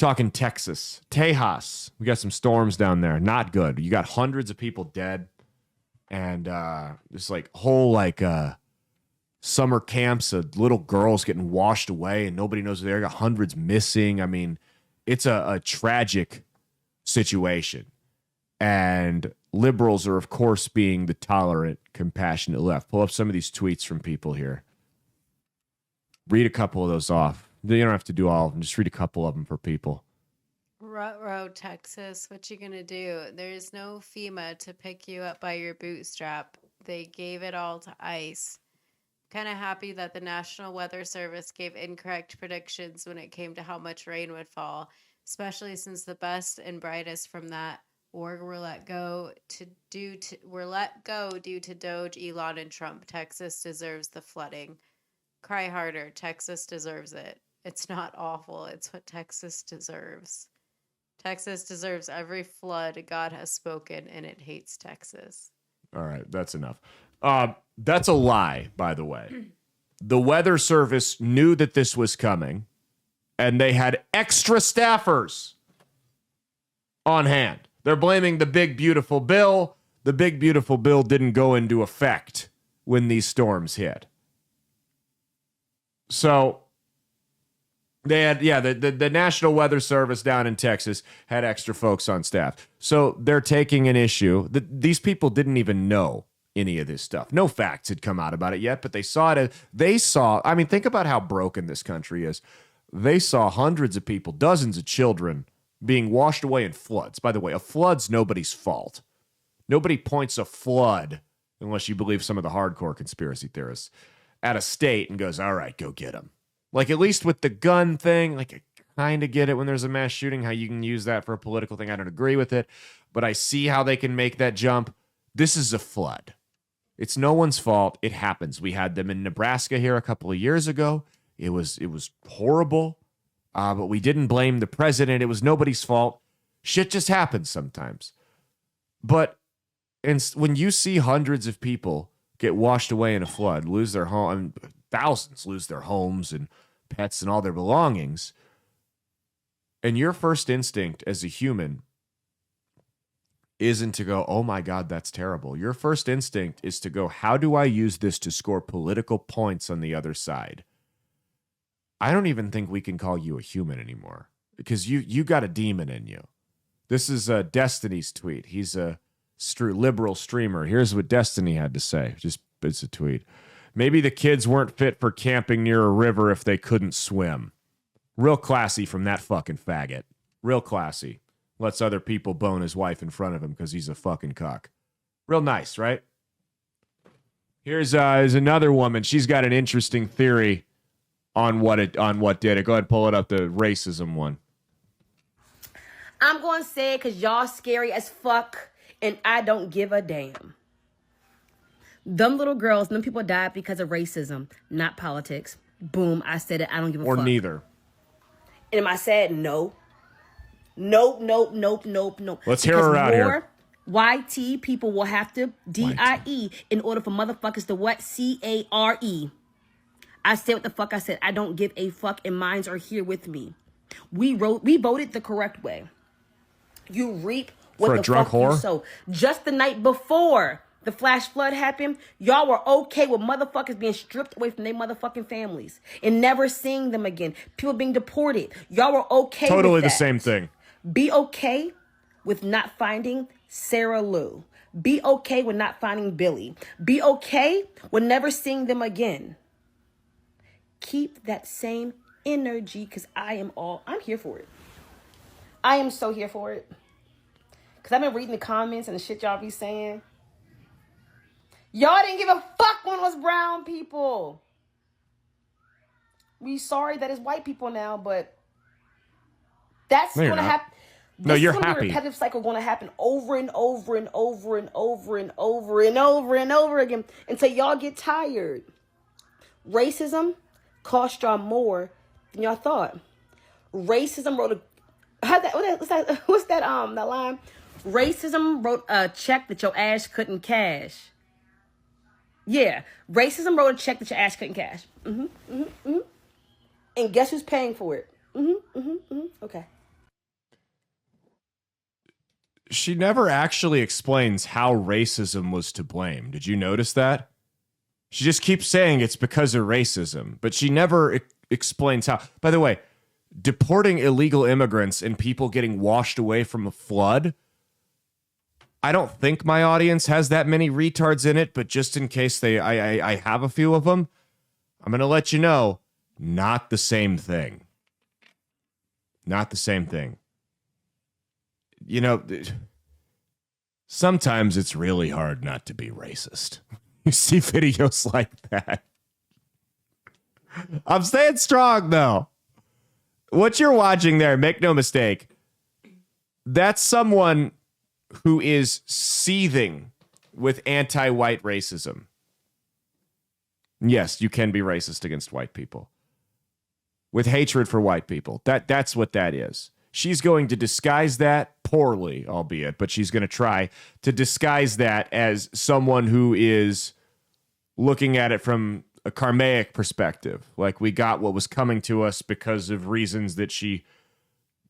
Talking Texas, Tejas. We got some storms down there. Not good. You got hundreds of people dead, and just like whole summer camps of little girls getting washed away, and nobody knows where they are. Got hundreds missing. I mean, it's a tragic situation, and liberals are, of course, being the tolerant, compassionate left. Pull up some of these tweets from people here. Read a couple of those off. You don't have to do all of them. Just read a couple of them for people. Ruh-roh, Texas, what you gonna do? There's no FEMA to pick you up by your bootstrap. They gave it all to ICE. Kind of happy that the National Weather Service gave incorrect predictions when it came to how much rain would fall, especially since the best and brightest from that org were let go due to Doge, Elon, and Trump. Texas deserves the flooding. Cry harder. Texas deserves it. It's not awful. It's what Texas deserves. Texas deserves every flood God has spoken, and it hates Texas. All right, that's enough. That's a lie, by the way. The Weather Service knew that this was coming, and they had extra staffers on hand. They're blaming the big, beautiful bill. The big, beautiful bill didn't go into effect when these storms hit. So they had, the National Weather Service down in Texas had extra folks on staff. So they're taking an issue that these people didn't even know any of this stuff. No facts had come out about it yet, but they saw it. I mean, think about how broken this country is. They saw hundreds of people, dozens of children being washed away in floods. By the way, a flood's nobody's fault. Nobody points a flood, unless you believe some of the hardcore conspiracy theorists, at a state and goes, all right, go get them. Like, at least with the gun thing, like, I kind of get it when there's a mass shooting, how you can use that for a political thing. I don't agree with it, but I see how they can make that jump. This is a flood. It's no one's fault. It happens. We had them in Nebraska here a couple of years ago. It was horrible, but we didn't blame the president. It was nobody's fault. Shit just happens sometimes. But when you see hundreds of people get washed away in a flood, lose their home, thousands lose their homes and pets and all their belongings, and your first instinct as a human isn't to go, oh my God, that's terrible. Your first instinct is to go, how do I use this to score political points on the other side? I don't even think we can call you a human anymore because you got a demon in you. This is Destiny's tweet. He's a liberal streamer. Here's what Destiny had to say. It's a tweet. Maybe the kids weren't fit for camping near a river if they couldn't swim. Real classy from that fucking faggot. Real classy. Lets other people bone his wife in front of him because he's a fucking cuck. Real nice, right? Here's another woman. She's got an interesting theory on what did it. Go ahead and pull it up, the racism one. I'm going to say it because y'all scary as fuck, and I don't give a damn. Them little girls, them people died because of racism, not politics. Boom, I said it. I don't give a fuck. Or neither. And I said no. Nope. Let's hear her out here. YT people will have to DIE in order for motherfuckers to what? CARE. I said what the fuck I said. I don't give a fuck, and minds are here with me. We voted the correct way. You reap what for the a drunk fuck whore? You sow. Just the night before the flash flood happened, y'all were okay with motherfuckers being stripped away from their motherfucking families and never seeing them again. People being deported. Y'all were okay with that. Totally the same thing. Be okay with not finding Sarah Lou. Be okay with not finding Billy. Be okay with never seeing them again. Keep that same energy because I'm here for it. I am so here for it. Because I've been reading the comments and the shit y'all be saying. Y'all didn't give a fuck when it was brown people. We sorry that it's white people now, but that's going to happen. No, you're happy. This repetitive cycle going to happen over and over and over and over and over and over and over again until y'all get tired. Racism cost y'all more than y'all thought. Racism wrote that line? Racism wrote a check that your ass couldn't cash. Yeah, racism wrote a check that your ass couldn't cash. And guess who's paying for it? Okay. she never actually explains how racism was to blame. Did you notice that? She just keeps saying it's because of racism, but she never explains how. By the way, deporting illegal immigrants and people getting washed away from a flood, I don't think my audience has that many retards in it, but just in case I have a few of them, I'm going to let you know, not the same thing. Not the same thing. You know, sometimes it's really hard not to be racist. You see videos like that. I'm staying strong, though. What you're watching there, make no mistake, that's someone who is seething with anti-white racism. Yes, you can be racist against white people. With hatred for white people. That's what that is. She's going to disguise that poorly, albeit, but she's going to try to disguise that as someone who is looking at it from a karmic perspective. Like we got what was coming to us because of reasons that she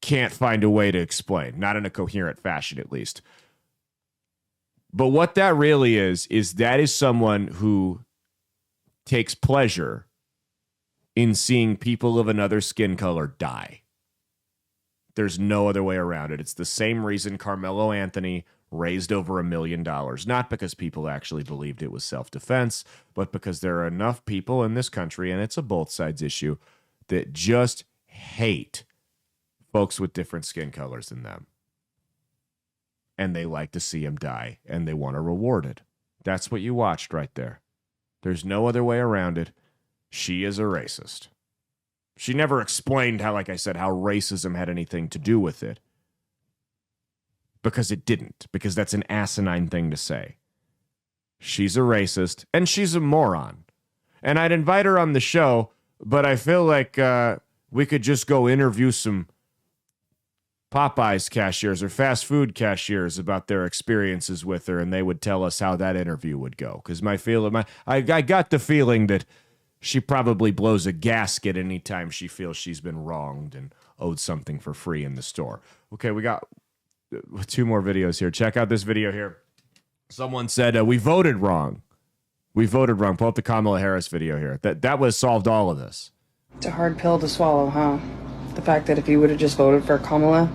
can't find a way to explain. Not in a coherent fashion, at least. But what that really is that is someone who takes pleasure in seeing people of another skin color die. There's no other way around it. It's the same reason Carmelo Anthony raised over $1 million. Not because people actually believed it was self-defense, but because there are enough people in this country, and it's a both sides issue, that just hate folks with different skin colors than them. And they like to see them die, and they want to reward it. That's what you watched right there. There's no other way around it. She is a racist. She never explained how, like I said, how racism had anything to do with it. Because it didn't. Because that's an asinine thing to say. She's a racist, and she's a moron. And I'd invite her on the show, but I feel like we could just go interview some Popeyes cashiers or fast food cashiers about their experiences with her, and they would tell us how that interview would go. Because I got the feeling that she probably blows a gasket anytime she feels she's been wronged and owed something for free in the store. Okay, we got 2 more videos here. Check out this video here. Someone said, we voted wrong. We voted wrong. Pull up the Kamala Harris video here. That was solved all of this. It's a hard pill to swallow, huh? The fact that if you would have just voted for Kamala,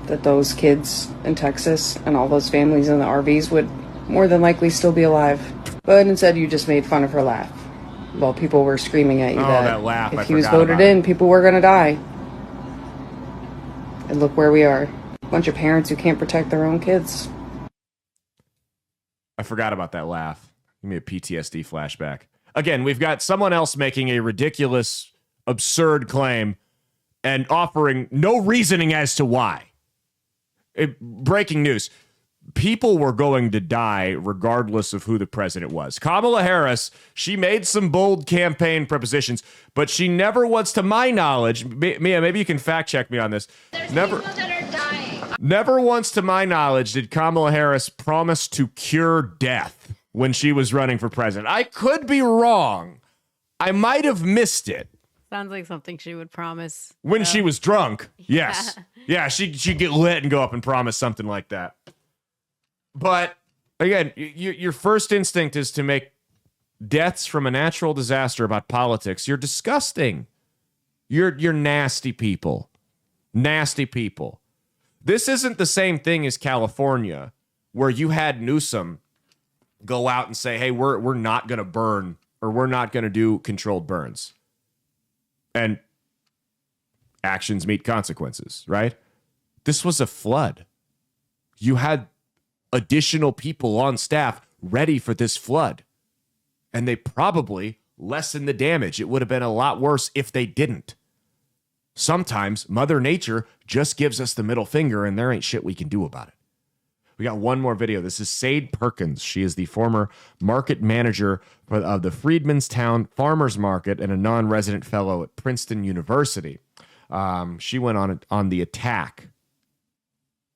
that those kids in Texas and all those families in the RVs would more than likely still be alive. But instead you just made fun of her laugh. While people were screaming at you that laugh, if he was voted in, people were going to die. And look where we are. A bunch of parents who can't protect their own kids. I forgot about that laugh. Give me a PTSD flashback. Again, we've got someone else making a ridiculous, absurd claim and offering no reasoning as to why. Breaking news. People were going to die regardless of who the president was. Kamala Harris, she made some bold campaign propositions, but she never once, to my knowledge, Mia, maybe you can fact check me on this. Never once, to my knowledge, did Kamala Harris promise to cure death when she was running for president. I could be wrong. I might have missed it. Sounds like something she would promise. When she was drunk, yes. Yeah, she'd get lit and go up and promise something like that. But, again, your first instinct is to make deaths from a natural disaster about politics. You're disgusting. You're nasty people. Nasty people. This isn't the same thing as California, where you had Newsom go out and say, hey, we're not going to burn, or we're not going to do controlled burns. And actions meet consequences, right? This was a flood. You had additional people on staff ready for this flood. And they probably lessened the damage. It would have been a lot worse if they didn't. Sometimes Mother Nature just gives us the middle finger and there ain't shit we can do about it. We got one more video. This is Sade Perkins. She is the former market manager of the Freedmanstown Farmers Market and a non-resident fellow at Princeton University. She went on the attack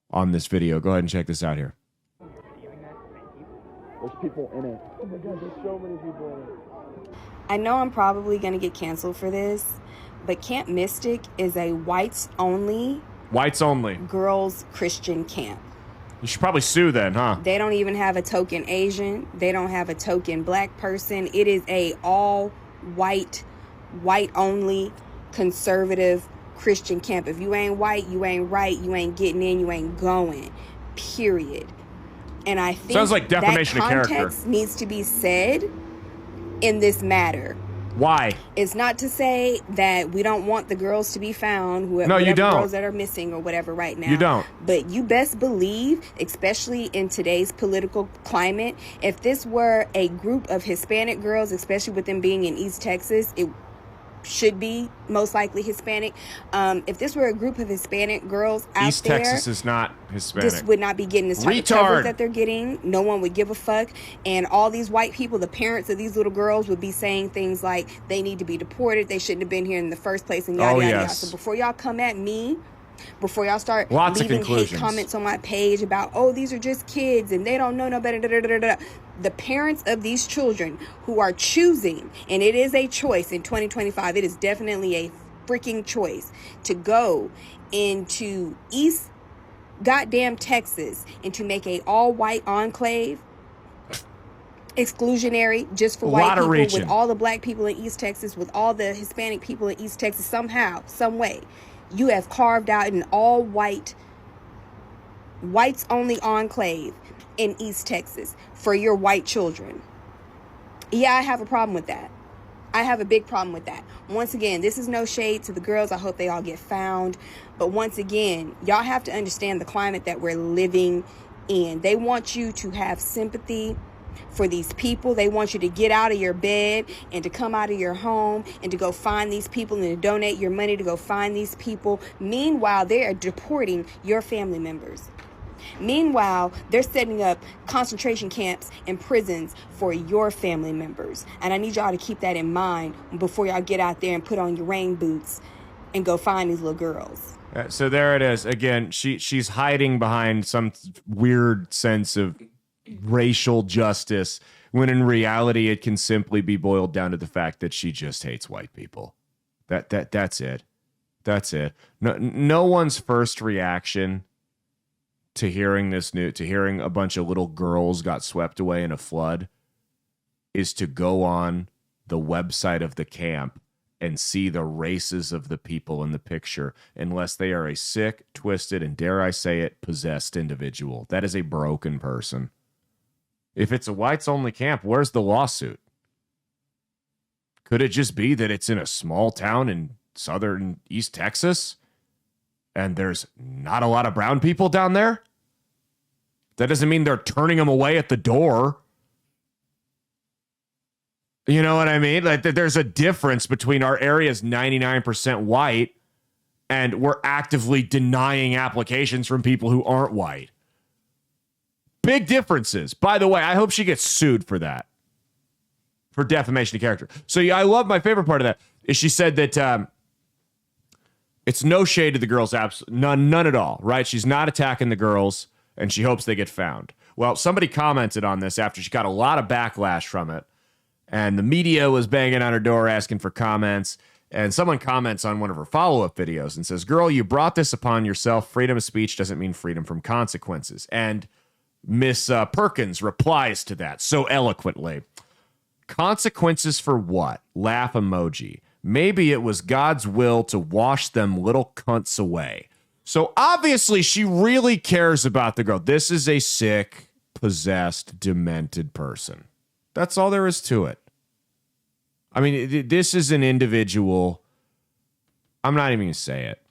on this video. Go ahead and check this out here. There's people in it. Oh my God, there's so many people in it. I know I'm probably going to get canceled for this, but Camp Mystic is a whites only girls Christian camp. You should probably sue then, huh? They don't even have a token Asian. They don't have a token black person. It is a all white only, conservative Christian camp. If you ain't white, you ain't right, you ain't getting in, you ain't going. Period. And I think sounds like defamation that of character context needs to be said in this matter. Why? It's not to say that we don't want the girls to be found, No, you don't. girls that are missing or whatever right now. You don't. But you best believe, especially in today's political climate, if this were a group of Hispanic girls, especially with them being in East Texas, it should be most likely Hispanic. If this were a group of Hispanic girls out East there, Texas is not Hispanic. this would not be getting this type of coverage that they're getting. No one would give a fuck. And all these white people, the parents of these little girls, would be saying things like they need to be deported. They shouldn't have been here in the first place, and yada, yada, yada. So before y'all come at me, before y'all start leaving hate comments on my page about, oh, these are just kids and they don't know no better, da, da, da, da, da. The parents of these children who are choosing, and it is a choice in 2025, it is definitely a freaking choice to go into East goddamn Texas and to make a all-white enclave exclusionary just for white people, with all the black people in East Texas, with all the Hispanic people in East Texas. Somehow, some way, you have carved out an all-white, whites-only enclave in East Texas for your white children. Yeah, I have a problem with that. I have a big problem with that. Once again, this is no shade to the girls. I hope they all get found. But once again, y'all have to understand the climate that we're living in. They want you to have sympathy for these people. They want you to get out of your bed and to come out of your home and to go find these people and to donate your money to go find these people. Meanwhile, they are deporting your family members. Meanwhile, they're setting up concentration camps and prisons for your family members. And I need y'all to keep that in mind before y'all get out there and put on your rain boots and go find these little girls. So there it is. Again, she's hiding behind some weird sense of racial justice, when in reality it can simply be boiled down to the fact that she just hates white people. That's it. That's it. No one's first reaction to hearing this news, to hearing a bunch of little girls got swept away in a flood, is to go on the website of the camp and see the races of the people in the picture, unless they are a sick, twisted, and dare I say it, possessed individual. That is a broken person. If it's a whites-only camp, where's the lawsuit? Could it just be that it's in a small town in southern East Texas and there's not a lot of brown people down there? That doesn't mean they're turning them away at the door. You know what I mean? Like, there's a difference between our area's 99% white and we're actively denying applications from people who aren't white. Big differences. By the way, I hope she gets sued for that. For defamation of character. So yeah, I love, my favorite part of that is she said that it's no shade to the girls, none at all, right? She's not attacking the girls, and she hopes they get found. Well, somebody commented on this after she got a lot of backlash from it, and the media was banging on her door asking for comments, and someone comments on one of her follow-up videos and says, "Girl, you brought this upon yourself. Freedom of speech doesn't mean freedom from consequences." And Miss Perkins replies to that so eloquently. "Consequences for what? Laugh emoji. Maybe it was God's will to wash them little cunts away." So obviously she really cares about the girl. This is a sick, possessed, demented person. That's all there is to it. I mean, this is an individual. I'm not even going to say it.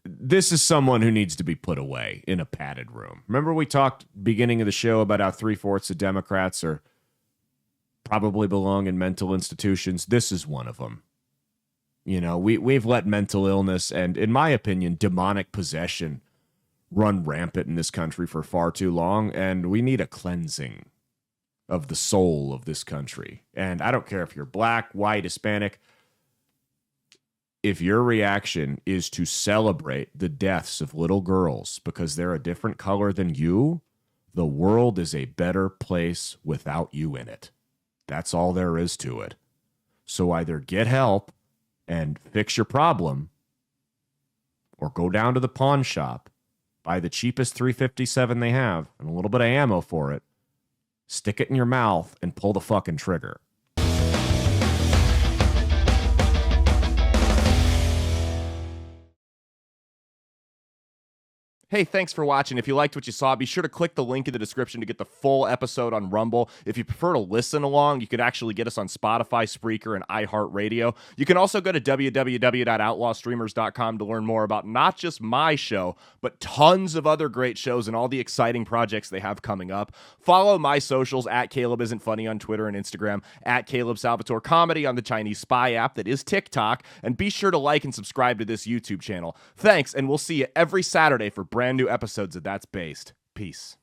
This is someone who needs to be put away in a padded room. Remember we talked beginning of the show about how 3/4 of Democrats are probably belong in mental institutions. This is one of them. You know, we've let mental illness and, in my opinion, demonic possession run rampant in this country for far too long, and we need a cleansing of the soul of this country. And I don't care if you're black, white, Hispanic. If your reaction is to celebrate the deaths of little girls because they're a different color than you, the world is a better place without you in it. That's all there is to it. So either get help and fix your problem, or go down to the pawn shop buy the cheapest 357 they have and a little bit of ammo for it, stick it in your mouth, and pull the fucking trigger. Hey, thanks for watching. If you liked what you saw, be sure to click the link in the description to get the full episode on Rumble. If you prefer to listen along, you could actually get us on Spotify, Spreaker, and iHeartRadio. You can also go to www.outlawstreamers.com to learn more about not just my show, but tons of other great shows and all the exciting projects they have coming up. Follow my socials at Caleb Isn't Funny on Twitter and Instagram, at Caleb Salvatore Comedy on the Chinese Spy app that is TikTok, and be sure to like and subscribe to this YouTube channel. Thanks, and we'll see you every Saturday for brand new episodes of That's Based. Peace.